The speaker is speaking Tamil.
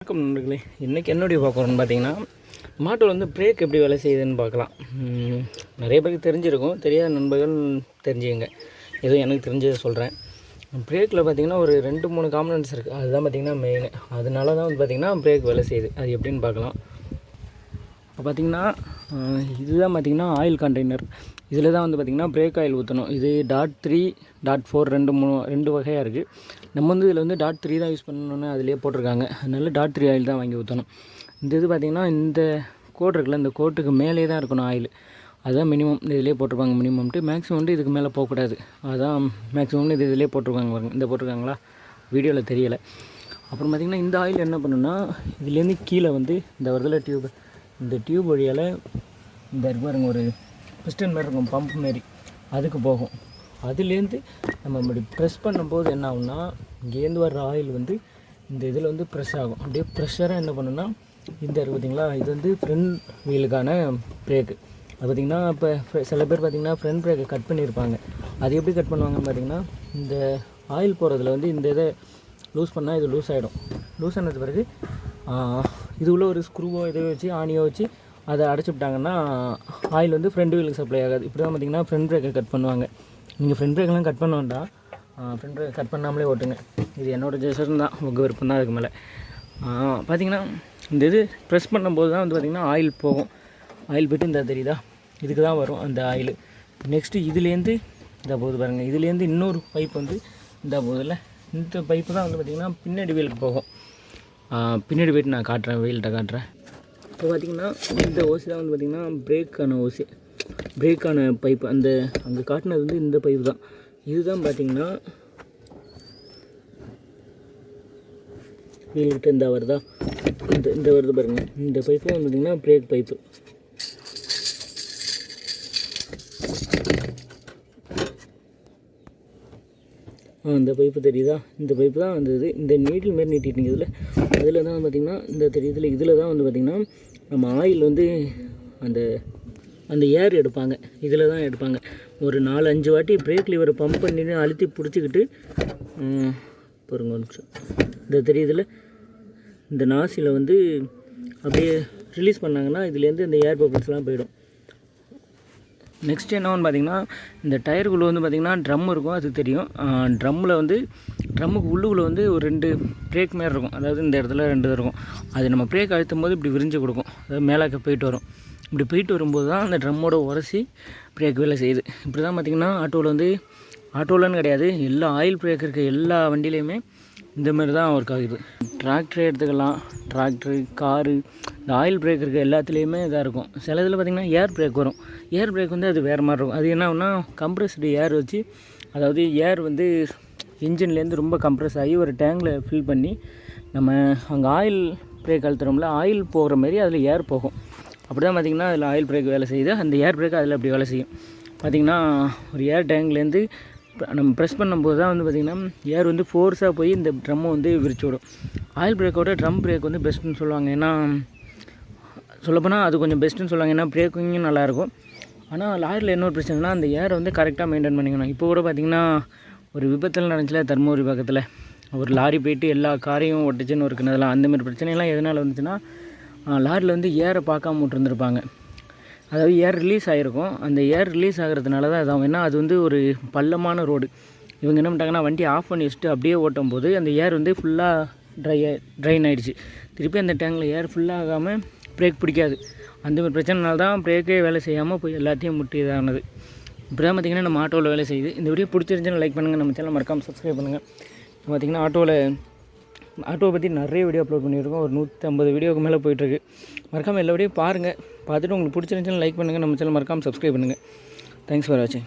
வணக்கம் நண்பர்களே, இன்றைக்கி என்னுடைய பார்க்குறோன்னு பார்த்தீங்கன்னா, மாட்டோவில் வந்து பிரேக் எப்படி வேலை செய்யுதுன்னு பார்க்கலாம். நிறைய பேருக்கு தெரிஞ்சிருக்கும், தெரியாத நண்பர்கள் தெரிஞ்சுக்கங்க. ஏதோ எனக்கு தெரிஞ்சதை சொல்கிறேன். பிரேக்கில் பார்த்திங்கன்னா ஒரு 2-3 காம்பனன்ட்ஸ் இருக்குது. அதுதான் பார்த்திங்கன்னா மெயின். அதனால தான் வந்து பார்த்திங்கன்னா பிரேக் வேலை செய்யுது. அது எப்படின்னு பார்க்கலாம். இப்போ பார்த்திங்கன்னா இதுதான் பார்த்திங்கன்னா ஆயில் கண்டெய்னர். இதில் தான் வந்து பார்த்திங்கன்னா பிரேக் ஆயில் ஊற்றணும். இது .3, .4 ரெண்டு வகையாக இருக்குது. நம்ம வந்து இதில் வந்து .3 தான் யூஸ் பண்ணணுன்னு அதிலே போட்டிருக்காங்க. அதனால .3 ஆயில் தான் வாங்கி ஊற்றணும். இந்த இது பார்த்திங்கன்னா இந்த கோட் இருக்குல்ல, இந்த கோட்டுக்கு மேலே தான் இருக்கணும் ஆயில். அதுதான் மினிமம். இதிலே போட்டிருப்பாங்க மினிமம்ட்டு. மேக்ஸிமம் வந்து இதுக்கு மேலே போகக்கூடாது. அதுதான் மேக்ஸிமம்னு இது இதிலே போட்டிருக்காங்க பாருங்கள். இந்த போட்டிருக்காங்களா, வீடியோவில் தெரியலை. அப்புறம் பார்த்திங்கன்னா இந்த ஆயில் என்ன பண்ணுன்னா, இதுலேருந்து கீழே வந்து இந்த வருதில் டியூப், இந்த டியூப் வழியால் இந்த பாருங்க ஒரு பிஸ்டன் மாதிரி இருக்கும், பம்ப் மாரி, அதுக்கு போகும். அதுலேருந்து நம்ம இப்படி ப்ரெஸ் பண்ணும்போது என்ன ஆகும்னா, இங்கேருந்து வர்ற ஆயில் வந்து இந்த இதில் வந்து ப்ரெஸ் ஆகும். அப்படியே ப்ரெஷராக என்ன பண்ணுன்னா, இந்த இருக்குது பார்த்திங்களா, இது வந்து ஃப்ரண்ட் வீலுக்கான பிரேக்கு. அது பார்த்திங்கன்னா இப்போ சில பேர் பார்த்திங்கன்னா ஃப்ரண்ட் பிரேக்கை கட் பண்ணியிருப்பாங்க. அது எப்படி கட் பண்ணுவாங்கன்னு பார்த்திங்கன்னா, இந்த ஆயில் போகிறதுல வந்து இந்த இதை லூஸ் பண்ணால் இது லூஸ் ஆகிடும். லூஸ் ஆனது பிறகு இது உள்ள ஒரு ஸ்க்ரூவோ இதை வச்சு ஆணியோ வச்சு அதை அடைச்சிவிட்டாங்கன்னா ஆயில் வந்து ஃப்ரண்ட் வீலுக்கு சப்ளை ஆகாது. இப்படி தான் பார்த்திங்கன்னா ஃப்ரண்ட் பிரேக்கை கட் பண்ணுவாங்க. நீங்கள் ஃப்ரண்ட் பிரேக்கெலாம் கட் பண்ண வேண்டாம், ஃப்ரண்ட் பிரேக் கட் பண்ணாமலே ஓட்டுங்க. இது என்னோடய ஜெஸ்டர் தான், உங்கள் விருப்பம் தான். அதுக்கு மேலே பார்த்திங்கன்னா இந்த இது ப்ரெஸ் பண்ணும்போது தான் வந்து பார்த்திங்கன்னா ஆயில் போகும். ஆயில் போய்ட்டு இந்த தெரியுதா, இதுக்கு தான் வரும் அந்த ஆயில். நெக்ஸ்ட்டு இதுலேருந்து இந்த போகுது பாருங்கள், இதுலேருந்து இன்னொரு பைப் வந்து இந்த போகுதில்ல, இந்த பைப்பு தான் வந்து பார்த்திங்கன்னா பின்னாடி வீலுக்கு போகும். பின்னாடி போய்ட்டு நான் காட்டுறேன், வீல்கிட்ட காட்டுறேன். இப்போ பார்த்திங்கன்னா இந்த ஓசி தான் வந்து பார்த்திங்கன்னா பிரேக்கான ஓசி, பிரேக்கான பைப்பு. அந்த அங்கே காட்டினது வந்து இந்த பைப்பு தான். இதுதான் பார்த்திங்கன்னா வீல்கிட்ட இந்த வருதா, இந்த வருது பாருங்கள். இந்த பைப்பு வந்து பார்த்திங்கன்னா பிரேக் பைப்பு. இந்த பைப்பு தெரியுதா, இந்த பைப்பு தான் வந்தது. இந்த நீடில் மாரி நீட்டிட்டீங்க இதில், அதில் தான் பார்த்திங்கன்னா இந்த தெரியுதுல, இதில் தான் வந்து பார்த்திங்கன்னா நம்ம ஆயில் வந்து அந்த ஏர் எடுப்பாங்க. இதில் தான் எடுப்பாங்க. ஒரு 4-5 வாட்டி பிரேக் லிவரை பம்ப் பண்ணிட்டு அழுத்தி பிடிச்சிக்கிட்டு பாருங்க ஒரு நிமிஷம், இந்த தெரியுதுல, இந்த நாசியில் வந்து அப்படியே ரிலீஸ் பண்ணாங்கன்னா இதுலேருந்து இந்த ஏர் பபிள்ஸ்லாம் போயிடும். நெக்ஸ்ட் என்னன்னு பார்த்திங்கன்னா, இந்த டயருக்குள்ளே வந்து பார்த்திங்கன்னா ட்ரம் இருக்கும், அது தெரியும். ட்ரம்மில் வந்து ட்ரம்முக்கு உள்ளுக்குள்ளே வந்து ஒரு 2 பிரேக் மாரி இருக்கும். அதாவது இந்த இடத்துல 2 இருக்கும். அது நம்ம பிரேக் அழுத்தும் போது இப்படி விரிஞ்சு கொடுக்கும். அதாவது மேலாக்க போயிட்டு வரும். இப்படி போயிட்டு வரும்போது தான் அந்த ட்ரம்மோட உரசி பிரேக் வேலை செய்யுது. இப்படி தான் பார்த்திங்கன்னா ஆட்டோவில் வந்து, ஆட்டோவில்னு கிடையாது, எல்லா ஆயில் பிரேக் இருக்க எல்லா வண்டியிலையுமே இந்தமாரி தான் ஒர்க் ஆகுது. டிராக்டரை எடுத்துக்கலாம், டிராக்டரு, காரு, இந்த ஆயில் பிரேக் இருக்க எல்லாத்துலேயுமே இதாக இருக்கும். சில இதில் பார்த்திங்கன்னா ஏர் பிரேக் வரும். ஏர் பிரேக் வந்து அது வேறு மாதிரி இருக்கும். அது என்ன ஆகுனா, கம்ப்ரெஸ்டு ஏர் வச்சு, அதாவது ஏர் வந்து இன்ஜின்லேருந்து ரொம்ப கம்ப்ரெஸ் ஆகி ஒரு டேங்கில் ஃபில் பண்ணி நம்ம அங்கே ஆயில் பிரேக் அழுத்துறோம்ல, ஆயில் போகிற மாரி அதில் ஏர் போகும். அப்படி தான் பார்த்திங்கன்னா அதில் ஆயில் பிரேக் வேலை செய்யுது. அந்த ஏர் பிரேக் அதில் அப்படி வேலை செய்யும். பார்த்திங்கன்னா ஒரு ஏர் டேங்க்லேருந்து நம்ம ப்ரெஸ் பண்ணும்போது தான் வந்து பார்த்திங்கன்னா ஏர் வந்து ஃபோர்ஸாக போய் இந்த ட்ரம்மை வந்து விரிச்சு விடும். ஆயில் பிரேக்கோட ட்ரம் பிரேக் வந்து பெஸ்ட்டுன்னு சொல்லுவாங்க. ஏன்னா சொல்லப்போனால் அது கொஞ்சம் பெஸ்ட்டுன்னு சொல்லுவாங்க. ஏன்னா பிரேக்கிங்கும் நல்லாயிருக்கும். ஆனால் லாரியில் இன்னொரு பிரச்சனைனா, அந்த ஏரை வந்து கரெக்டாக மெயின்டைன் பண்ணிக்கணும். இப்போ கூட பார்த்திங்கன்னா ஒரு விபத்தில் நடந்துச்சுல தர்மபுரி பக்கத்தில், ஒரு லாரி போய்ட்டு எல்லா காரையும் ஒட்டுச்சுன்னு இருக்குனதெல்லாம். அந்தமாதிரி பிரச்சனைலாம் எதனால் வந்துச்சுன்னா, லாரியில் வந்து ஏரை பார்க்காம விட்டுருந்துருப்பாங்க. அதாவது ஏர் ரிலீஸ் ஆகிருக்கும். அந்த ஏர் ரிலீஸ் ஆகிறதுனால தான் இதாகும். ஏன்னா அது வந்து ஒரு பள்ளமான ரோடு. இவங்க என்ன பண்ணிட்டாங்கன்னா, வண்டி ஆஃப் பண்ணி வச்சுட்டு அப்படியே ஓட்டும் போது அந்த ஏர் வந்து ஃபுல்லாக ட்ரைன் ஆகிடுச்சு. திருப்பி அந்த டேங்கில் ஏர் ஃபுல்லாகாமல் பிரேக் பிடிக்காது. அந்தமாதிரி பிரச்சனைனால தான் பிரேக்கே வேலை செய்யாமல் போய் எல்லாத்தையும் முட்டி இதானது. இப்போ தான் பார்த்திங்கன்னா நம்ம ஆட்டோவில் வேலை செய்யுது. இந்த வீடியோ பிடிச்சிருந்துச்சுன்னா லைக் பண்ணுங்கள், நம்ம சேனல் மறக்காமல் சப்ஸ்கிரைப் பண்ணுங்கள். பார்த்திங்கன்னா ஆட்டோவை பற்றி நிறைய வீடியோ அப்லோட் பண்ணியிருக்கோம். ஒரு 150 வீடியோக்கு மேலே போயிட்டுருக்கு. மறக்காமல் எல்லா வீடியோ பாருங்கள். பார்த்துட்டு உங்களுக்கு பிடிச்சிருந்துச்சுன்னா லைக் பண்ணுங்கள், நம்ம சேனல் மறக்காமல் சப்ஸ்கிரைப் பண்ணுங்கள். தேங்க்ஸ் ஃபார் வாட்சிங்.